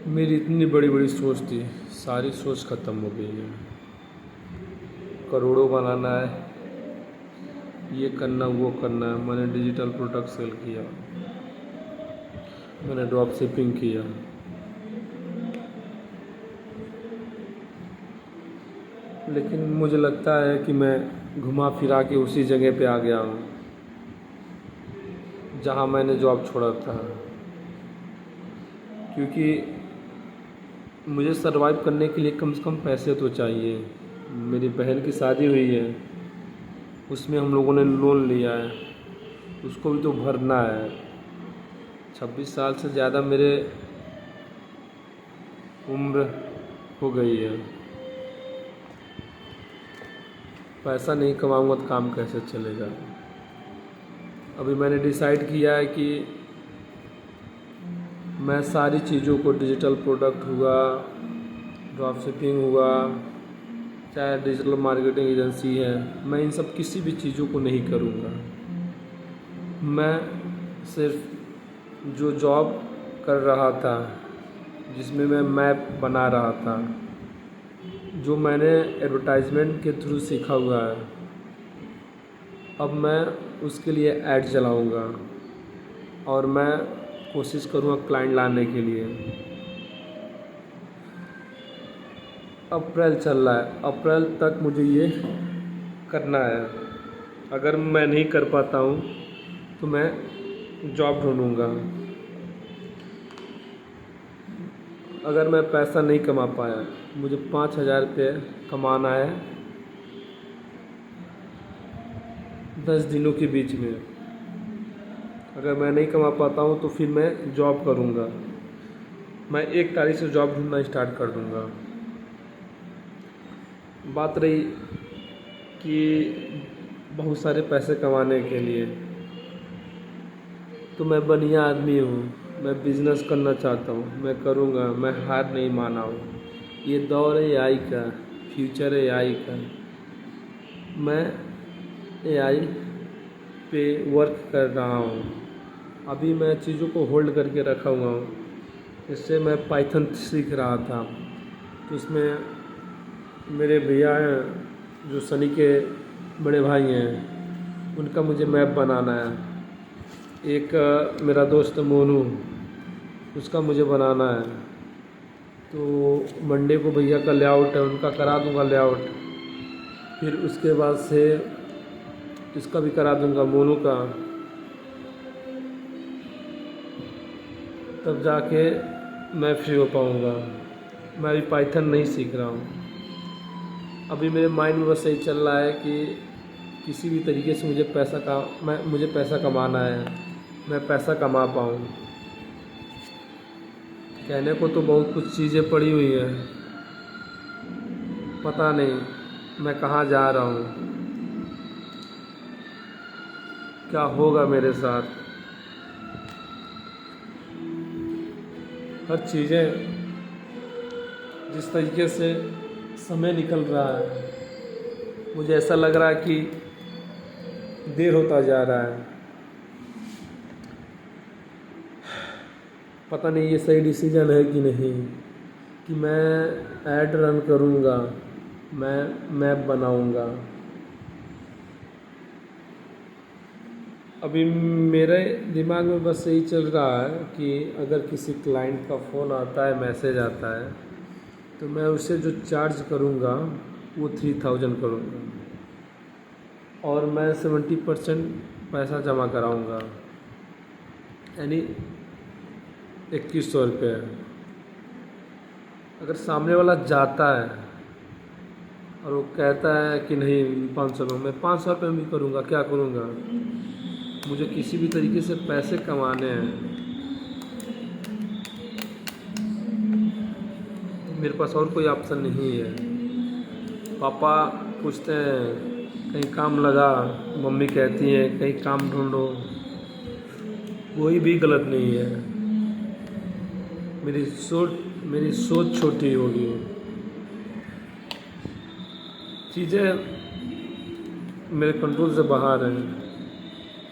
मेरी इतनी बड़ी बड़ी सोच थी, सारी सोच ख़त्म हो गई है। करोड़ों बनाना है, ये करना वो करना है। मैंने डिजिटल प्रोडक्ट सेल किया, मैंने ड्रॉप शिपिंग किया, लेकिन मुझे लगता है कि मैं घुमा फिरा के उसी जगह पे आ गया हूँ जहाँ मैंने जॉब छोड़ा था। क्योंकि मुझे सरवाइव करने के लिए कम से कम पैसे तो चाहिए। मेरी बहन की शादी हुई है, उसमें हम लोगों ने लोन लिया है, उसको भी तो भरना है। 26 साल से ज़्यादा मेरे उम्र हो गई है। पैसा नहीं कमाऊंगा तो काम कैसे चलेगा। अभी मैंने डिसाइड किया है कि मैं सारी चीज़ों को, डिजिटल प्रोडक्ट हुआ, ड्रॉप शिपिंग हुआ, चाहे डिजिटल मार्केटिंग एजेंसी है, मैं इन सब किसी भी चीज़ों को नहीं करूँगा। मैं सिर्फ जो जॉब कर रहा था, जिसमें मैं मैप बना रहा था, जो मैंने एडवर्टाइजमेंट के थ्रू सीखा हुआ है, अब मैं उसके लिए ऐड चलाऊँगा और मैं कोशिश करूँगा क्लाइंट लाने के लिए। अप्रैल चल रहा है, अप्रैल तक मुझे ये करना है। अगर मैं नहीं कर पाता हूँ तो मैं जॉब ढूँढूँगा। अगर मैं पैसा नहीं कमा पाया, मुझे 5,000 रुपये कमाना है 10 दिनों के बीच में। अगर मैं नहीं कमा पाता हूँ तो फिर मैं जॉब करूँगा। मैं 1 तारीख से जॉब ढूंढना स्टार्ट कर दूँगा। बात रही कि बहुत सारे पैसे कमाने के लिए, तो मैं बढ़िया आदमी हूँ, मैं बिज़नेस करना चाहता हूँ, मैं करूँगा, मैं हार नहीं माना हूँ। ये दौर है एआई का, फ्यूचर है एआई का। मैं एआई पे वर्क कर रहा हूँ। अभी मैं चीज़ों को होल्ड करके रखा हुआ हूँ। इससे मैं पाइथन सीख रहा था, तो उसमें मेरे भैया हैं जो सनी के बड़े भाई हैं, उनका मुझे मैप बनाना है। एक मेरा दोस्त मोनू, उसका मुझे बनाना है। तो मंडे को भैया का लेआउट है, उनका करा दूंगा लेआउट। फिर उसके बाद से इसका भी करा दूंगा, मोनू का। तब जाके मैं फ्री हो पाऊँगा। मैं अभी पाइथन नहीं सीख रहा हूँ। अभी मेरे माइंड में बस यही चल रहा है कि किसी भी तरीके से मुझे पैसा कमाना है, मैं पैसा कमा पाऊँ। कहने को तो बहुत कुछ चीज़ें पड़ी हुई हैं, पता नहीं मैं कहाँ जा रहा हूँ, क्या होगा मेरे साथ। हर चीज़ें जिस तरीके से समय निकल रहा है, मुझे ऐसा लग रहा है कि देर होता जा रहा है। पता नहीं ये सही डिसीजन है कि नहीं, कि मैं ऐड रन करूँगा, मैं मैप बनाऊँगा। अभी मेरे दिमाग में बस यही चल रहा है कि अगर किसी क्लाइंट का फ़ोन आता है, मैसेज आता है, तो मैं उसे जो चार्ज करूँगा वो 3,000 करूँगा और मैं 70% पैसा जमा कराऊँगा, यानी 2,100 रुपये। अगर सामने वाला जाता है और वो कहता है कि नहीं 500 में, मैं 500 रुपये में भी करूँगा, क्या करूँगा। मुझे किसी भी तरीके से पैसे कमाने हैं। मेरे पास और कोई ऑप्शन नहीं है। पापा पूछते हैं कहीं काम लगा, मम्मी कहती है कहीं काम ढूंढो, कोई भी गलत नहीं है। मेरी सोच छोटी होगी। चीज़ें मेरे कंट्रोल से बाहर हैं।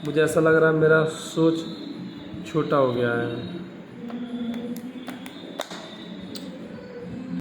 मुझे ऐसा लग रहा है मेरा सोच छोटा हो गया है।